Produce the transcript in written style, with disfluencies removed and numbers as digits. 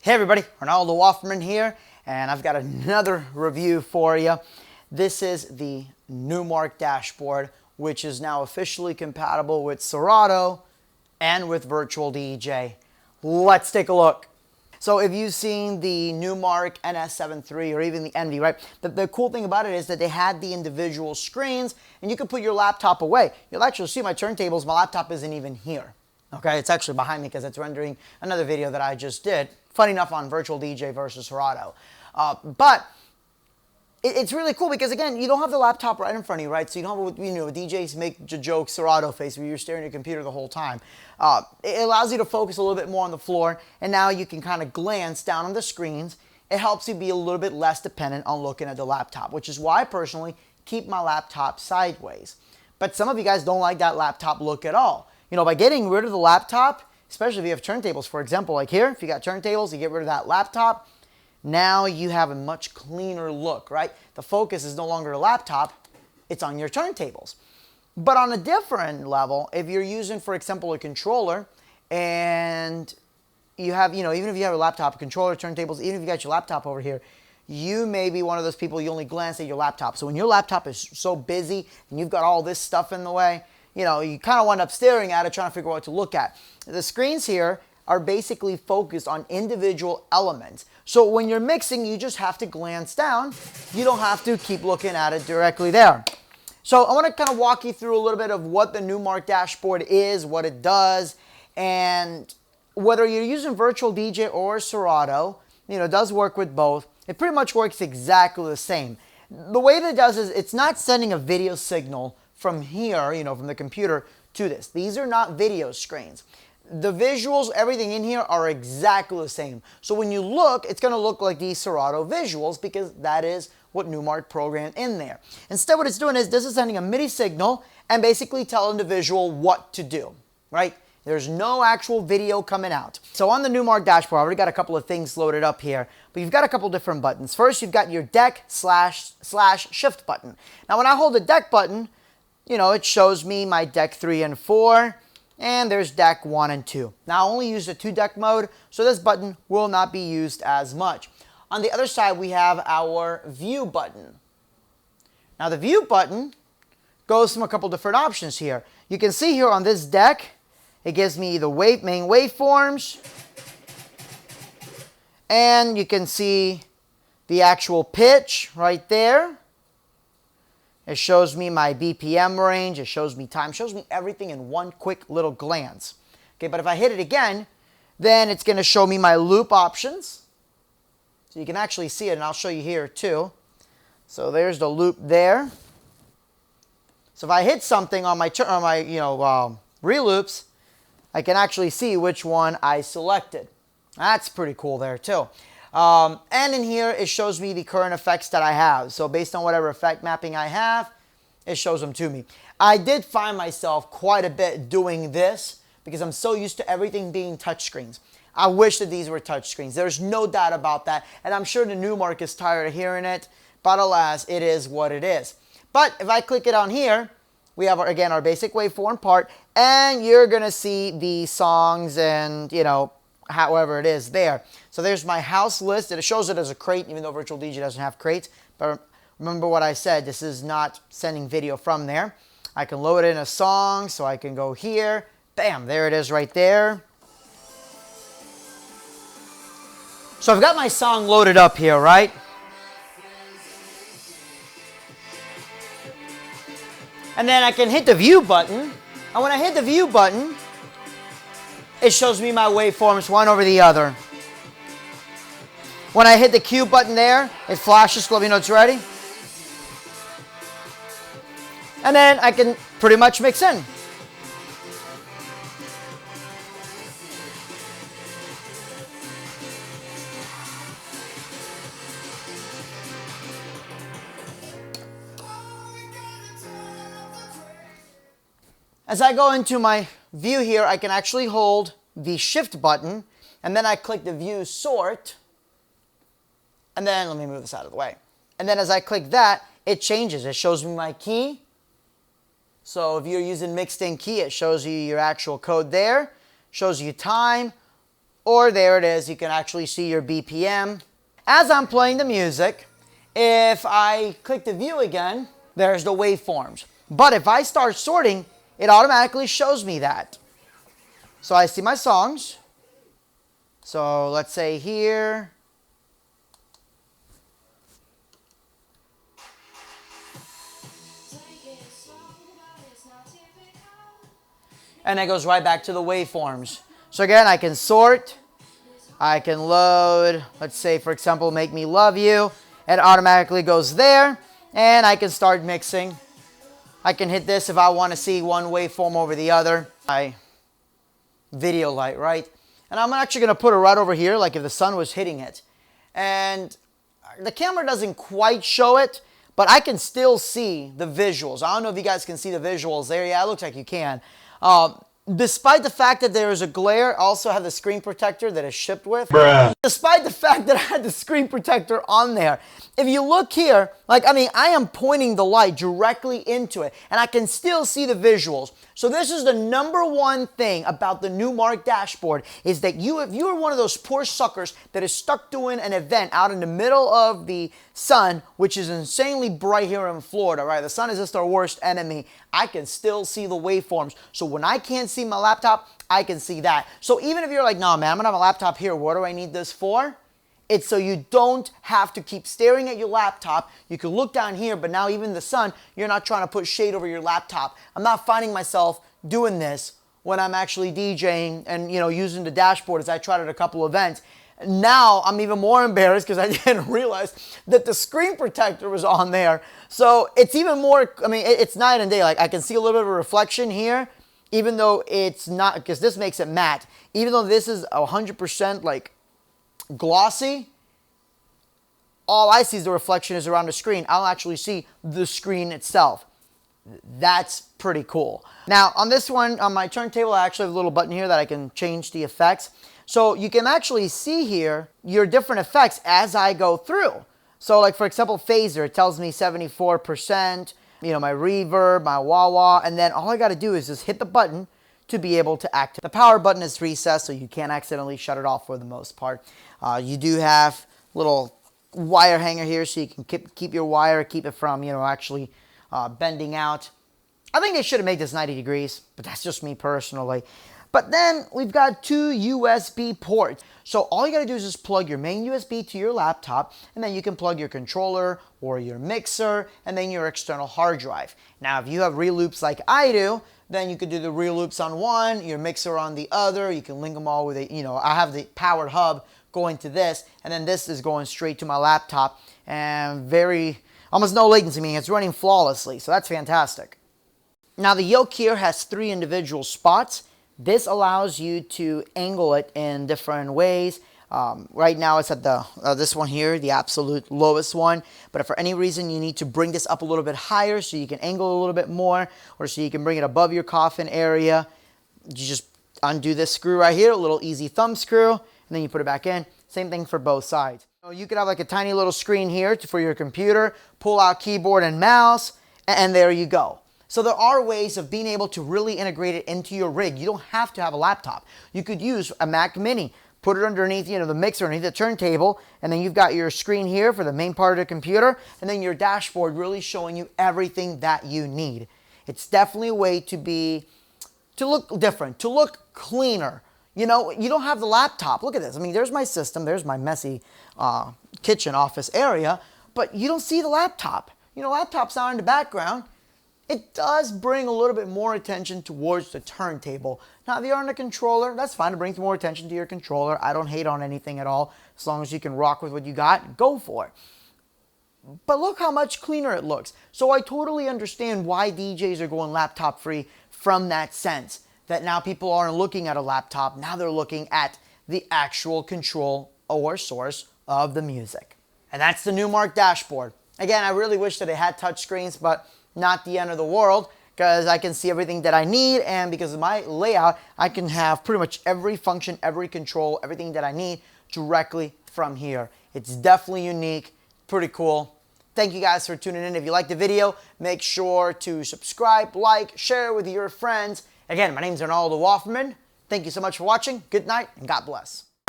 Hey everybody, Ronaldo Waffman here, and I've got another review for you. This is the Numark Dashboard, which is now officially compatible with Serato and with Virtual DJ. Let's take a look. So if you've seen the Numark NS7 III or even the Envy, right? The cool thing about it is that they had the individual screens and you can put your laptop away. You'll actually see my turntables, my laptop isn't even here. Okay, it's actually behind me because it's rendering another video that I just did. Funny enough, on Virtual DJ versus Serato. But it's really cool because, again, you don't have the laptop right in front of you, right? So you don't have, DJs make the joke Serato face where you're staring at your computer the whole time. It allows you to focus a little bit more on the floor, and now you can kind of glance down on the screens. It helps you be a little bit less dependent on looking at the laptop, which is why I personally keep my laptop sideways. But some of you guys don't like that laptop look at all. By getting rid of the laptop, especially if you have turntables, for example, like here, if you got turntables, you get rid of that laptop, now you have a much cleaner look, right? The focus is no longer a laptop, it's on your turntables. But on a different level, if you're using, for example, a controller, and you have, even if you have a laptop, a controller, turntables, even if you got your laptop over here, you may be one of those people, you only glance at your laptop. So when your laptop is so busy and you've got all this stuff in the way, you kind of wind up staring at it, trying to figure out what to look at. The screens here are basically focused on individual elements. So when you're mixing, you just have to glance down. You don't have to keep looking at it directly there. So I want to kind of walk you through a little bit of what the Numark Dashboard is, what it does, and whether you're using Virtual DJ or Serato, it does work with both. It pretty much works exactly the same. The way that it does is it's not sending a video signal from here, from the computer to this. These are not video screens. The visuals, everything in here are exactly the same. So when you look, it's going to look like these Serato visuals because that is what Numark programmed in there. Instead, what it's doing is this is sending a MIDI signal and basically telling the visual what to do, right? There's no actual video coming out. So on the Numark Dashboard, I've already got a couple of things loaded up here, but you've got a couple different buttons. First, you've got your deck / shift button. Now, when I hold the deck button, it shows me my deck 3 and 4, and there's deck 1 and 2. Now, I only use the 2-deck mode, so this button will not be used as much. On the other side, we have our view button. Now, the view button goes from a couple different options here. You can see here on this deck, it gives me the main waveforms, and you can see the actual pitch right there. It shows me my BPM range, it shows me time, shows me everything in one quick little glance. Okay, but if I hit it again, then it's going to show me my loop options. So you can actually see it, and I'll show you here too. So there's the loop there. So if I hit something on my reloops, I can actually see which one I selected. That's pretty cool there too. And in here, it shows me the current effects that I have. So based on whatever effect mapping I have, it shows them to me. I did find myself quite a bit doing this because I'm so used to everything being touchscreens. I wish that these were touchscreens. There's no doubt about that. And I'm sure the Numark is tired of hearing it. But alas, it is what it is. But if I click it on here, we have, again, our basic waveform part. And you're going to see the songs and, however it is there. So there's my house list. It shows it as a crate, even though Virtual DJ doesn't have crates. But remember what I said, this is not sending video from there. I can load in a song, so I can go here. Bam, there it is right there. So I've got my song loaded up here, right? And then I can hit the view button. And when I hit the view button, it shows me my waveforms one over the other. When I hit the Q button there, it flashes to let me know it's ready. And then I can pretty much mix in. As I go into my view here, I can actually hold the shift button, and then I click the view sort, and then let me move this out of the way. And then as I click that, it changes. It shows me my key. So if you're using mixed in key, it shows you your actual code there, shows you time, or there it is. You can actually see your BPM. As I'm playing the music, if I click the view again, there's the waveforms. But if I start sorting, it automatically shows me that. So I see my songs. So let's say here. And it goes right back to the waveforms. So again, I can sort. I can load, let's say, for example, Make Me Love You. It automatically goes there. And I can start mixing. I can hit this if I want to see one waveform over the other. My video light, right? And I'm actually going to put it right over here, like if the sun was hitting it. And the camera doesn't quite show it, but I can still see the visuals. I don't know if you guys can see the visuals there. Yeah, it looks like you can. Despite the fact that there is a glare, I also have the screen protector that is shipped with. Bruh. Despite the fact that I had the screen protector on there. If you look here, like, I mean, I am pointing the light directly into it, and I can still see the visuals. So this is the number one thing about the Numark Dashboard, is that if you are one of those poor suckers that is stuck doing an event out in the middle of the sun, which is insanely bright here in Florida, right? The sun is just our worst enemy. I can still see the waveforms. So when I can't see my laptop, I can see that. So even if you're like, no, man, I'm gonna have a laptop here. What do I need this for? It's so you don't have to keep staring at your laptop. You can look down here, but now even the sun, you're not trying to put shade over your laptop. I'm not finding myself doing this when I'm actually DJing and, you know, using the dashboard as I tried at a couple events. Now I'm even more embarrassed because I didn't realize that the screen protector was on there. So it's even more, I mean, it's night and day. Like I can see a little bit of a reflection here, even though it's not, because this makes it matte. Even though this is 100% like glossy, all I see is the reflection is around the screen. I'll actually see the screen itself. That's pretty cool. Now on this one, on my turntable, I actually have a little button here that I can change the effects. So you can actually see here your different effects as I go through. So like for example, phaser, it tells me 74%, you know, my reverb, my wah-wah, and then all I gotta do is just hit the button to be able to activate. The power button is recessed, so you can't accidentally shut it off for the most part. You do have little wire hanger here, so you can keep your wire, keep it from, you know, actually bending out. I think they should have made this 90 degrees, but that's just me personally. But then we've got two USB ports. So all you gotta do is just plug your main USB to your laptop, and then you can plug your controller or your mixer, and then your external hard drive. Now, if you have reel loops like I do, then you could do the reel loops on one, your mixer on the other. You can link them all with a, you know, I have the powered hub going to this, and then this is going straight to my laptop, and almost no latency, meaning it's running flawlessly. So that's fantastic. Now the yoke here has 3 individual spots. This allows you to angle it in different ways. Right now it's at the this one here, the absolute lowest one. But if for any reason you need to bring this up a little bit higher so you can angle a little bit more, or so you can bring it above your coffin area, you just undo this screw right here, a little easy thumb screw, and then you put it back in. Same thing for both sides. So you could have like a tiny little screen here for your computer, pull out keyboard and mouse, and there you go. So there are ways of being able to really integrate it into your rig. You don't have to have a laptop. You could use a Mac Mini, put it underneath, you know, the mixer, underneath the turntable, and then you've got your screen here for the main part of the computer, and then your dashboard really showing you everything that you need. It's definitely a way to look different, to look cleaner. You know, you don't have the laptop. Look at this. I mean, there's my system. There's my messy kitchen office area, but you don't see the laptop. You know, laptop's out in the background. It does bring a little bit more attention towards the turntable. Now, if you're on a controller, that's fine to bring more attention to your controller. I don't hate on anything at all. As long as you can rock with what you got, go for it. But look how much cleaner it looks. So I totally understand why DJs are going laptop free from that sense. That now people aren't looking at a laptop. Now they're looking at the actual control or source of the music. And that's the Numark Dashboard. Again, I really wish that it had touch screens, but not the end of the world, because I can see everything that I need, and because of my layout, I can have pretty much every function, every control, everything that I need directly from here. It's definitely unique, pretty cool. Thank you guys for tuning in. If you liked the video, make sure to subscribe, like, share with your friends. Again, my name is Arnaldo Waffman. Thank you so much for watching. Good night, and God bless.